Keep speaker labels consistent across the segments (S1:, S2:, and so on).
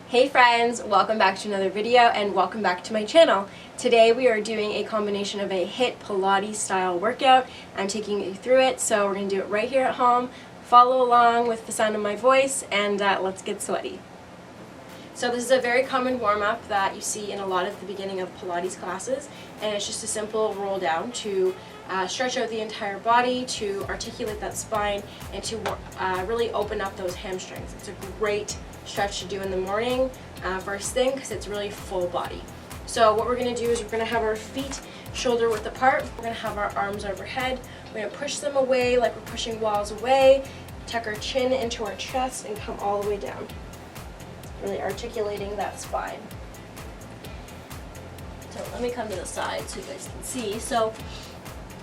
S1: Hey friends, welcome back to another video and welcome back to my channel. Today we are doing a combination of a HIIT Pilates style workout. I'm taking you through it, so we're going to do it right here at home. Follow along with the sound of my voice and let's get sweaty. So this is a very common warm-up that you see in a lot at the beginning of Pilates classes, and it's just a simple roll down to stretch out the entire body, to articulate that spine, and to really open up those hamstrings. It's a great stretch to do in the morning first thing because it's really full body. So what we're going to do is we're going to have our feet shoulder width apart. We're going to have our arms overhead. We're going to push them away like we're pushing walls away, tuck our chin into our chest and come all the way down. Really articulating that spine. So let me come to the side so you guys can see. So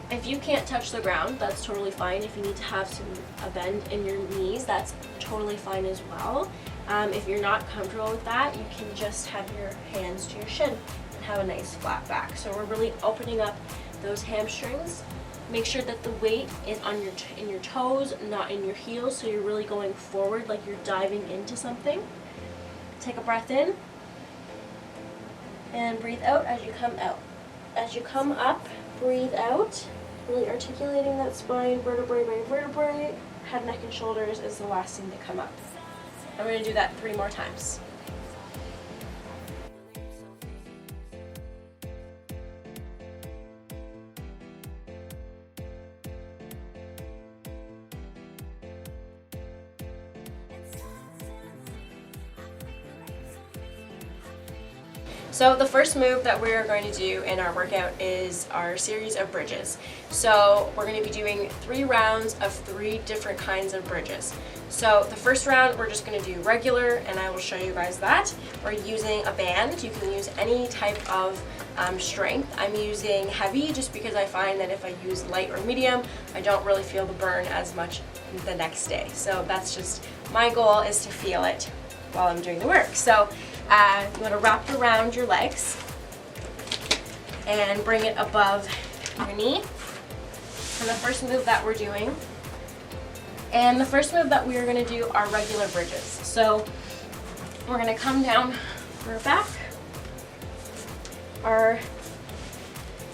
S1: if you can't touch the ground, that's totally fine. If you need to have a bend in your knees, that's totally fine as well. If you're not comfortable with that, you can just have your hands to your shin and have a nice flat back. So we're really opening up those hamstrings. Make sure that the weight is on in your toes, not in your heels, so you're really going forward like you're diving into something. Take a breath in and breathe out as you come out. As you come up, breathe out, really articulating that spine, vertebrae by vertebrae. Head, neck, and shoulders is the last thing to come up. I'm going to do that 3 more times. So the first move that we're going to do in our workout is our series of bridges. So we're going to be doing 3 rounds of 3 different kinds of bridges. So the first round we're just going to do regular, and I will show you guys that. We're using a band. You can use any type of strength. I'm using heavy just because I find that if I use light or medium, I don't really feel the burn as much the next day. So that's just my goal, is to feel it while I'm doing the work. So you want to wrap around your legs and bring it above your knee. And the first move that we're doing, and the first move that we are going to do are regular bridges. So we're going to come down our back. Our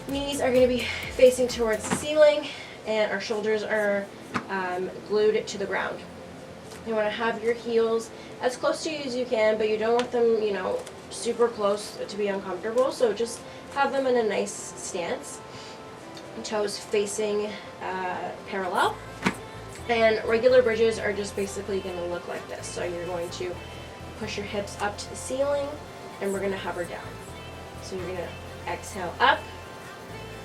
S1: knees are going to be facing towards the ceiling, and our shoulders are glued to the ground. You want to have your heels as close to you as you can, but you don't want them, super close to be uncomfortable. So just have them in a nice stance. Toes facing parallel. And regular bridges are just basically going to look like this. So you're going to push your hips up to the ceiling, and we're going to hover down. So you're going to exhale up,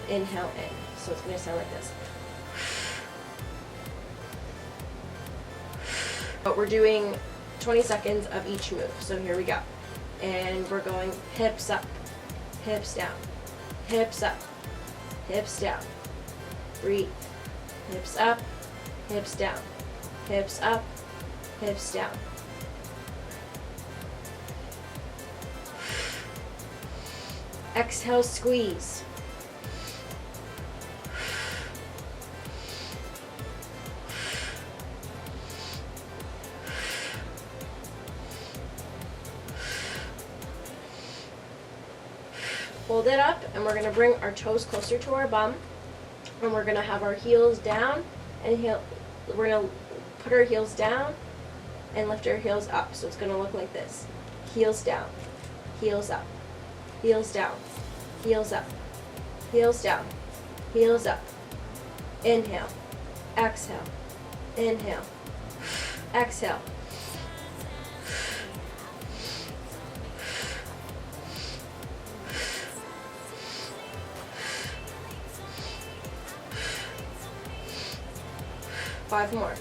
S1: inhale in. So it's going to sound like this. But we're doing 20 seconds of each move. So here we go. And we're going hips up, hips down, hips up, hips down. Breathe. Hips up, hips down, hips up, hips down. Exhale, squeeze. Hold it up, and we're going to bring our toes closer to our bum, and we're going to have our heels down, and we're going to put our heels down and lift our heels up. So it's going to look like this. Heels down, heels up, heels down, heels up, heels down, heels up. Inhale, exhale, inhale, exhale. Five more.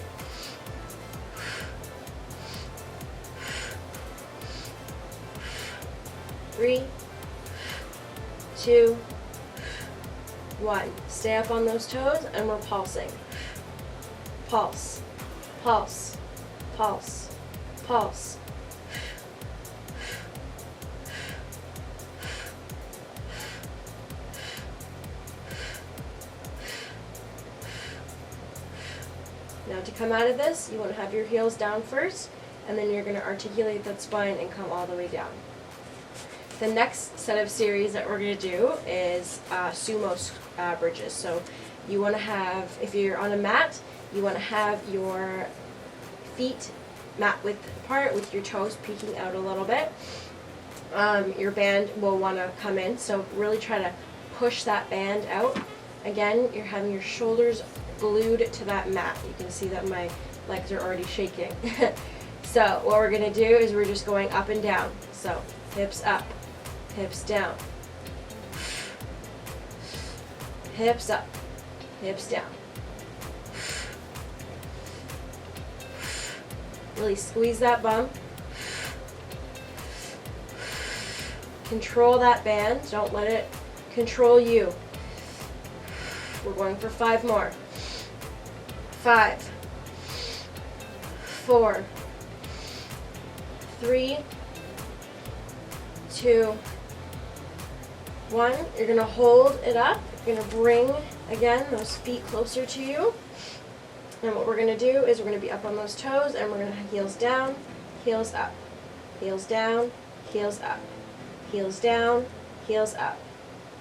S1: 3, 2, 1. Stay up on those toes, and we're pulsing. Pulse, pulse, pulse, pulse. Now to come out of this, you want to have your heels down first, and then you're going to articulate that spine and come all the way down. The next set of series that we're going to do is sumo bridges. So you want to have, if you're on a mat, you want to have your feet mat width apart with your toes peeking out a little bit. Your band will want to come in, so really try to push that band out. Again, you're having your shoulders glued to that mat. You can see that my legs are already shaking. So what we're going to do is we're just going up and down. So hips up, hips down, hips up, hips down. Really squeeze that bum. Control that band. Don't let it control you. We're going for 5 more. 5, 4, 3, 2, 1. You're going to hold it up. You're going to bring, again, those feet closer to you. And what we're going to do is we're going to be up on those toes, and we're going to heels down, heels up, heels down, heels up, heels down, heels up.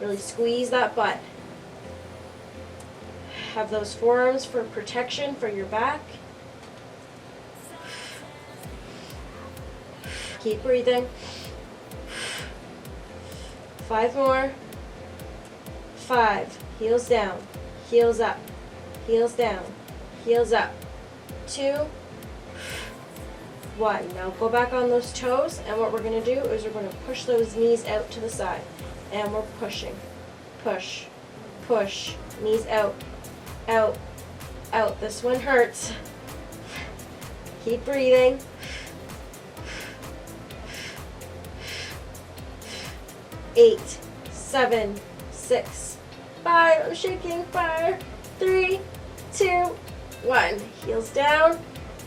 S1: Really squeeze that butt. Have those forearms for protection for your back. Keep breathing. 5 more. 5. Heels down, heels up, heels down, heels up. 2, 1. Now go back on those toes, and what we're going to do is we're going to push those knees out to the side. And we're pushing. Push, push, knees out, out, out. This one hurts. Keep breathing. 8, 7, 6, 5. I'm shaking. 5, 3, 2, 1. Heels down.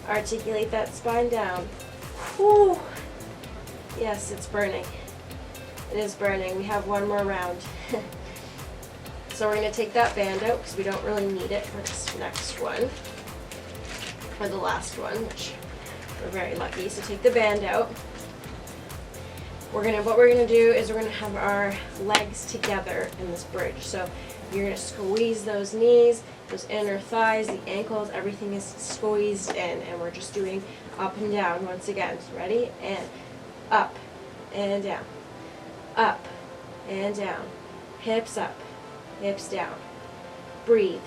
S1: Articulate that spine down. Whew. Yes, it's burning. It is burning. We have one more round. So we're going to take that band out because we don't really need it for this next one. For the last one, which we're very lucky. So take the band out. What we're gonna do is we're gonna have our legs together in this bridge. So you're gonna squeeze those knees, those inner thighs, the ankles, everything is squeezed in, and we're just doing up and down once again. So ready? And up and down, up and down, hips up, hips down. Breathe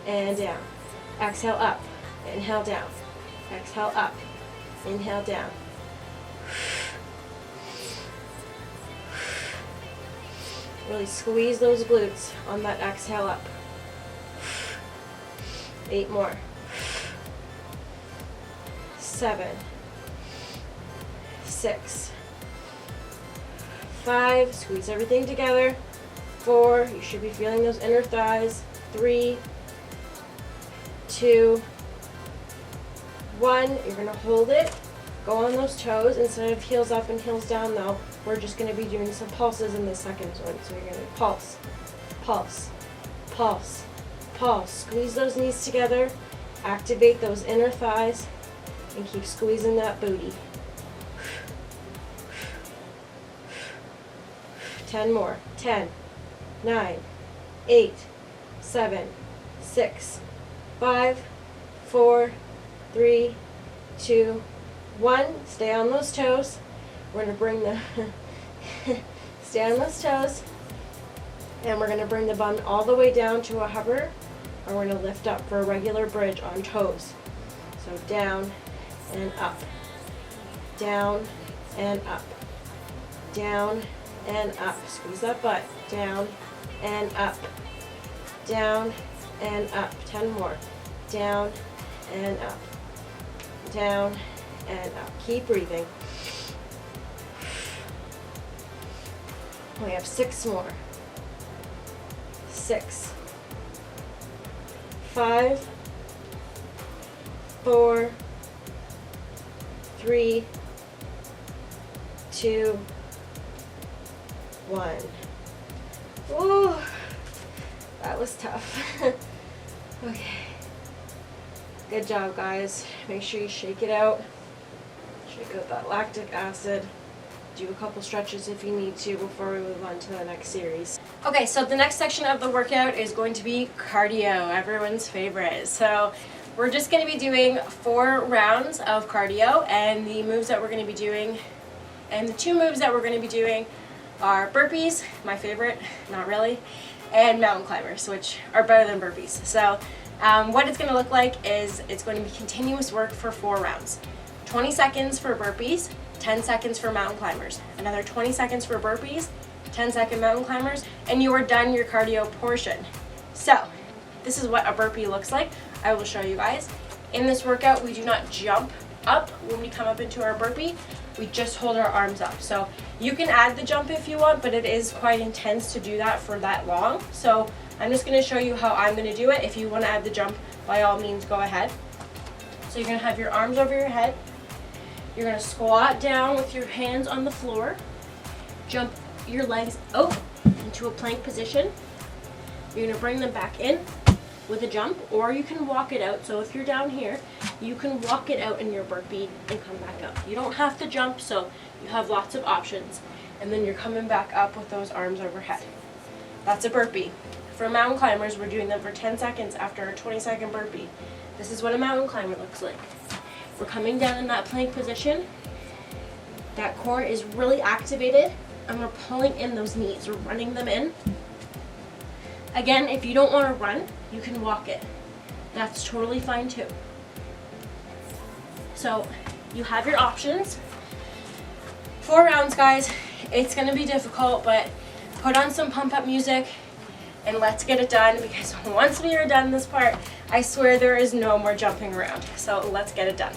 S1: and down. Exhale up, inhale down. Exhale up, inhale down. Really squeeze those glutes on that exhale up. 8 more. 7, 6, 5. Squeeze everything together. 4. You should be feeling those inner thighs. 3, 2, 1. You're going to hold it. Go on those toes. Instead of heels up and heels down, though, we're just going to be doing some pulses in the second one. So you're going to pulse, pulse, pulse, pulse. Squeeze those knees together. Activate those inner thighs. And keep squeezing that booty. 10 more. 10, 9, 8, 7, 6, 5, 4, 3, 2, 1. Stay on those toes. We're going to bring the stay on those toes, and we're going to bring the bum all the way down to a hover, and we're going to lift up for a regular bridge on toes. So down and up, down and up, down and up. Squeeze that butt. Down and up, down and up. 10 more. Down and up, down and up. Keep breathing. We have 6 more. 6, 5, 4, 3, 2, 1. Ooh, that was tough. Okay. Good job, guys. Make sure you shake it out. Shake out that lactic acid. Do a couple stretches if you need to before we move on to the next series. Okay, so the next section of the workout is going to be cardio, everyone's favorite. So we're just going to be doing 4 rounds of cardio, and the moves that we're going to be doing, and the 2 moves that we're going to be doing are burpees, my favorite, not really, and mountain climbers, which are better than burpees. So what it's going to look like is it's going to be continuous work for 4 rounds. 20 seconds for burpees, 10 seconds for mountain climbers, another 20 seconds for burpees, 10-second mountain climbers, and you are done your cardio portion. So this is what a burpee looks like. I will show you guys. In this workout, we do not jump up when we come up into our burpee. We just hold our arms up. So you can add the jump if you want, but it is quite intense to do that for that long. So I'm just going to show you how I'm going to do it. If you want to add the jump, by all means, go ahead. So you're going to have your arms over your head. You're going to squat down with your hands on the floor. Jump your legs out into a plank position. You're going to bring them back in with a jump, or you can walk it out. So if you're down here, you can walk it out in your burpee and come back up. You don't have to jump, so you have lots of options. And then you're coming back up with those arms overhead. That's a burpee. For mountain climbers, we're doing them for 10 seconds after a 20-second burpee. This is what a mountain climber looks like. We're coming down in that plank position. That core is really activated, and we're pulling in those knees. We're running them in. Again, if you don't want to run, you can walk it. That's totally fine too. So you have your options. 4 rounds, guys. It's going to be difficult, but put on some pump-up music and let's get it done, because once we are done this part, I swear there is no more jumping around. So let's get it done.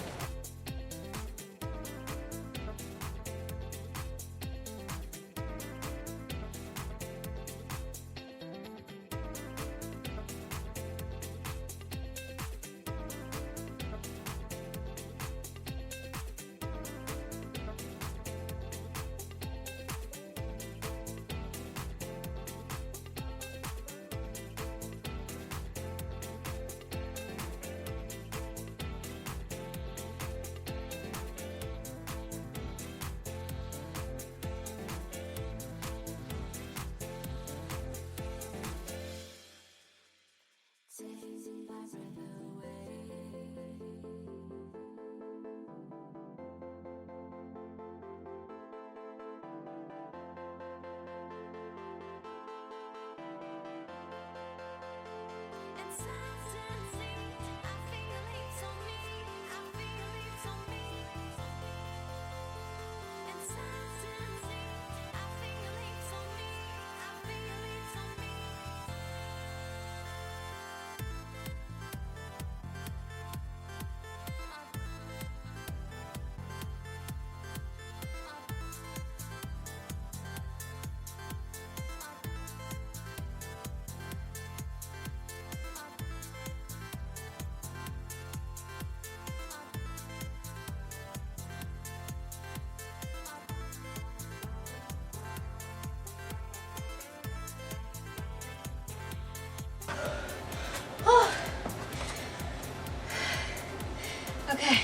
S1: Okay,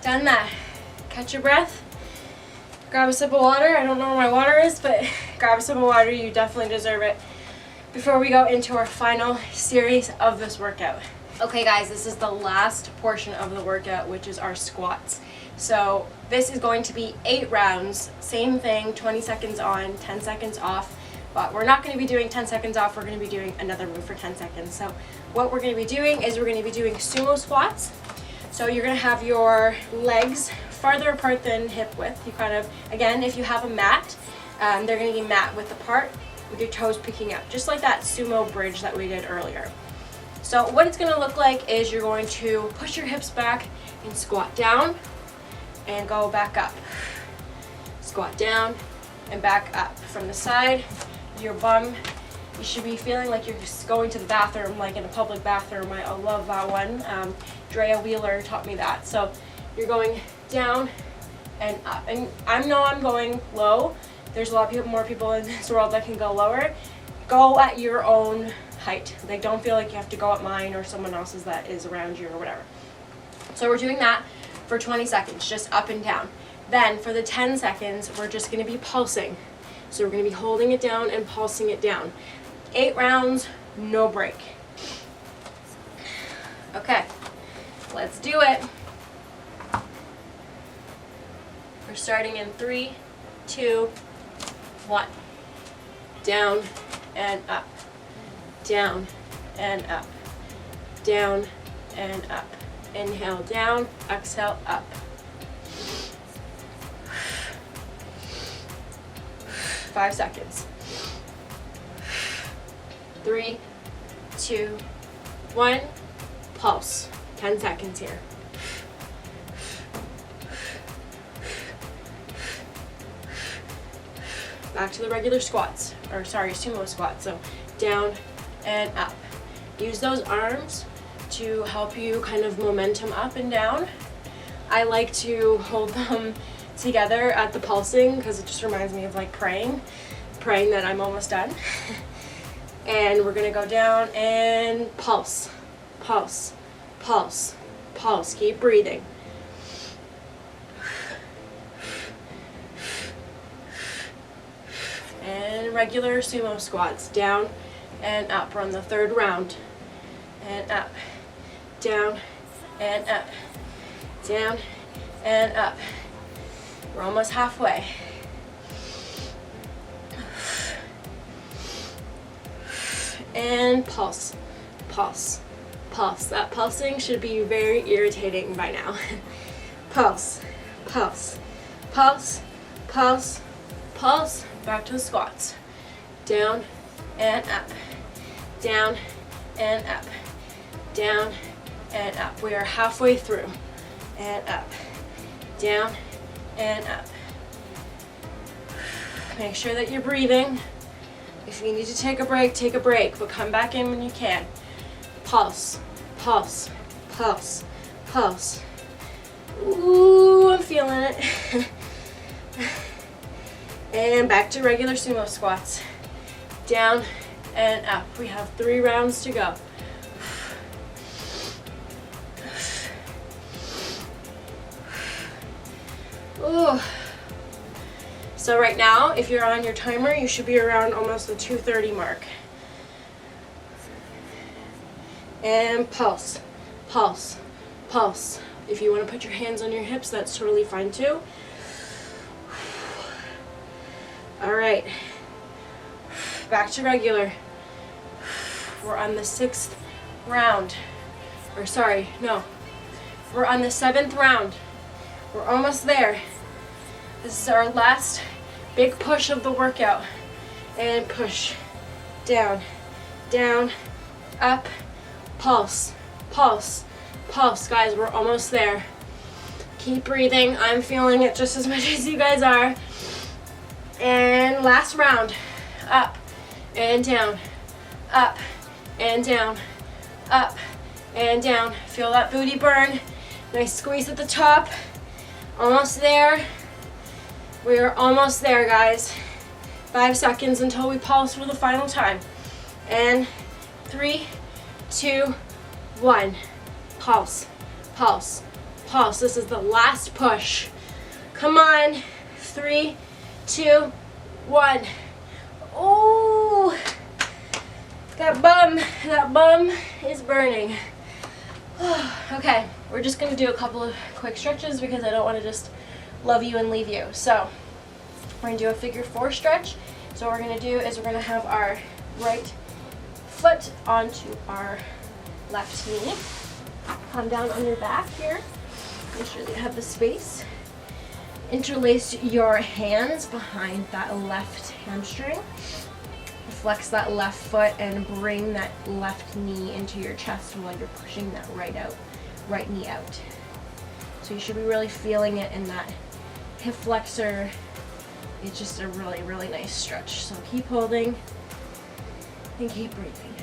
S1: done that. Catch your breath. Grab a sip of water. I don't know where my water is, but grab a sip of water. You definitely deserve it before we go into our final series of this workout. Okay guys, this is the last portion of the workout, which is our squats. So this is going to be 8 rounds, same thing, 20 seconds on, 10 seconds off, but we're not going to be doing 10 seconds off, we're going to be doing another move for 10 seconds. So what we're going to be doing is we're going to be doing sumo squats. So you're going to have your legs farther apart than hip width. You kind of, again, if you have a mat, they're going to be mat width apart with your toes picking up, just like that sumo bridge that we did earlier. So what it's going to look like is you're going to push your hips back and squat down and go back up. Squat down and back up. From the side, your bum, you should be feeling like you're just going to the bathroom, like in a public bathroom. I love that one. Drea Wheeler taught me that. So you're going down and up. And I know I'm going low. There's a lot of more people in this world that can go lower. Go at your own height. Like, don't feel like you have to go at mine or someone else's that is around you or whatever. So we're doing that for 20 seconds, just up and down. Then for the 10 seconds, we're just going to be pulsing. So we're going to be holding it down and pulsing it down. 8 rounds, no break. Okay, let's do it. We're starting in 3, 2, 1. Down and up. Down and up. Down and up. Inhale down, exhale up. 5 seconds. 3, 2, 1. Pulse. 10 seconds here. Back to the regular squats, or sorry, sumo squats. So down and up. Use those arms to help you kind of momentum up and down. I like to hold them together at the pulsing because it just reminds me of like praying that I'm almost done. And we're gonna go down and pulse, pulse, pulse, pulse. Keep breathing. And regular sumo squats, down and up. We're on the 3rd round. And up, down and up, down and up. We're almost halfway. And pulse, pulse, pulse. That pulsing should be very irritating by now. Pulse, pulse, pulse, pulse, pulse. Back to the squats. Down and up, down and up, down and up. We are halfway through. And up, down and up. Make sure that you're breathing. If you need to take a break, but come back in when you can. Pulse, pulse, pulse, pulse. Ooh, I'm feeling it. And back to regular sumo squats. Down and up. We have 3 rounds to go. Ooh. So right now, if you're on your timer, you should be around almost the 2:30 mark. And pulse, pulse, pulse. If you want to put your hands on your hips, that's totally fine too. All right, back to regular. We're on the 6th round. Or sorry, no. We're on the 7th round. We're almost there. This is our last big push of the workout. And push. Down, down, up, pulse, pulse, pulse. Guys, we're almost there. Keep breathing. I'm feeling it just as much as you guys are. And last round. Up and down, up and down, up and down. Feel that booty burn. Nice squeeze at the top. Almost there. We are almost there, guys. 5 seconds until we pulse for the final time. And 3, 2, 1. Pulse, pulse, pulse. This is the last push. Come on. 3, 2, 1. Oh, that bum is burning. Okay, we're just gonna do a couple of quick stretches because I don't want to just love you and leave you. So we're gonna do a figure 4 stretch. So what we're gonna do is we're gonna have our right foot onto our left knee. Come down on your back here. Make sure that you have the space. Interlace your hands behind that left hamstring. Flex that left foot and bring that left knee into your chest while you're pushing that right knee out. So you should be really feeling it in that hip flexor. It's just a really, really nice stretch. So keep holding and keep breathing.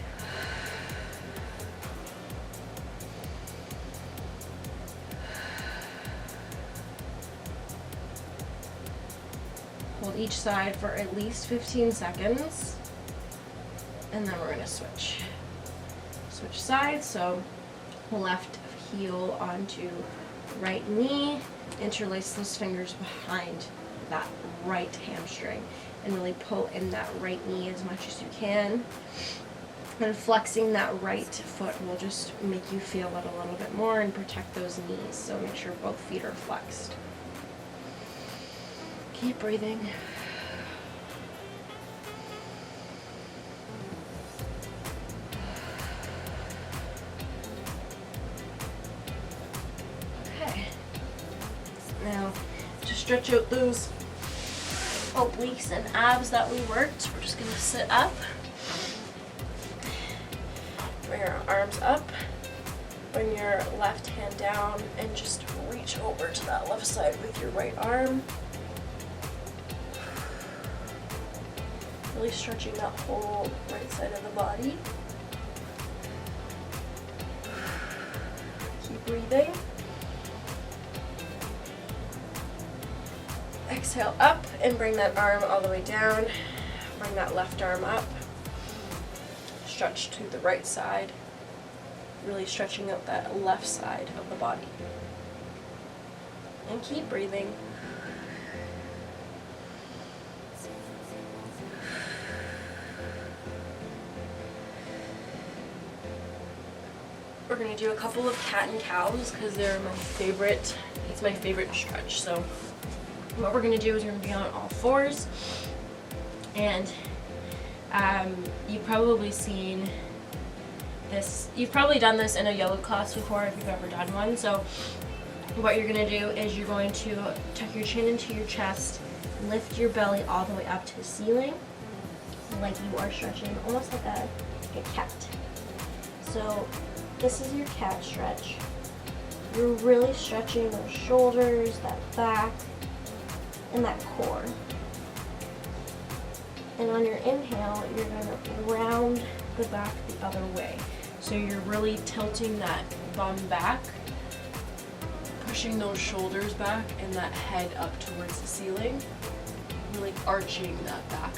S1: Hold each side for at least 15 seconds. And then we're going to switch sides. So left heel onto right knee, interlace those fingers behind that right hamstring and really pull in that right knee as much as you can. And flexing that right foot will just make you feel it a little bit more and protect those knees. So make sure both feet are flexed. Keep breathing. Okay. Now, to stretch out those obliques and abs that we worked, we're just going to sit up. Bring our arms up, bring your left hand down, and just reach over to that left side with your right arm. Really stretching that whole right side of the body. Keep breathing. Exhale up and bring that arm all the way down. Bring that left arm up. Stretch to the right side, really stretching out that left side of the body. And keep breathing. We're going to do a couple of cat and cows because they're my favorite. It's my favorite stretch. So what we're going to do is we're going to be on all fours, and you've probably seen this, you've probably done this in a yoga class before if you've ever done one. So what you're going to do is you're going to tuck your chin into your chest, lift your belly all the way up to the ceiling, like you are stretching, almost like a cat. So this is your cat stretch. You're really stretching those shoulders, that back, and that core. And on your inhale, you're going to round the back the other way. So you're really tilting that bum back, pushing those shoulders back and that head up towards the ceiling, really arching that back.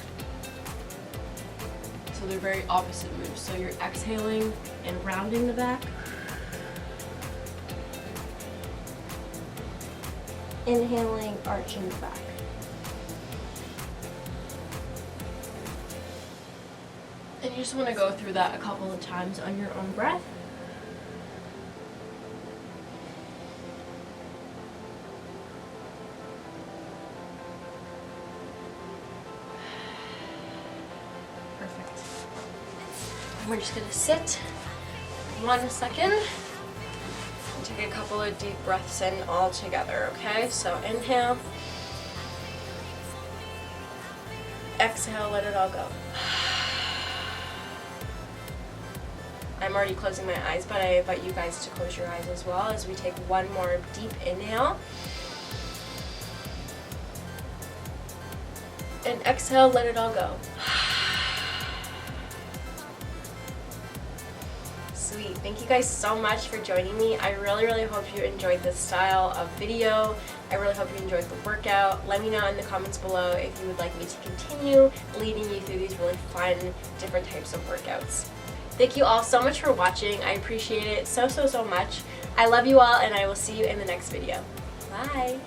S1: So they're very opposite moves. So you're exhaling and rounding the back. Inhaling, arching the back. And you just want to go through that a couple of times on your own breath. Perfect. And we're just going to sit 1 second and take a couple of deep breaths in all together, okay? So inhale. Exhale, let it all go. I'm already closing my eyes, but I invite you guys to close your eyes as well as we take one more deep inhale. And exhale, let it all go. Sweet. Thank you guys so much for joining me. I really, really hope you enjoyed this style of video. I really hope you enjoyed the workout. Let me know in the comments below if you would like me to continue leading you through these really fun, different types of workouts. Thank you all so much for watching. I appreciate it so, so, so much. I love you all, and I will see you in the next video. Bye.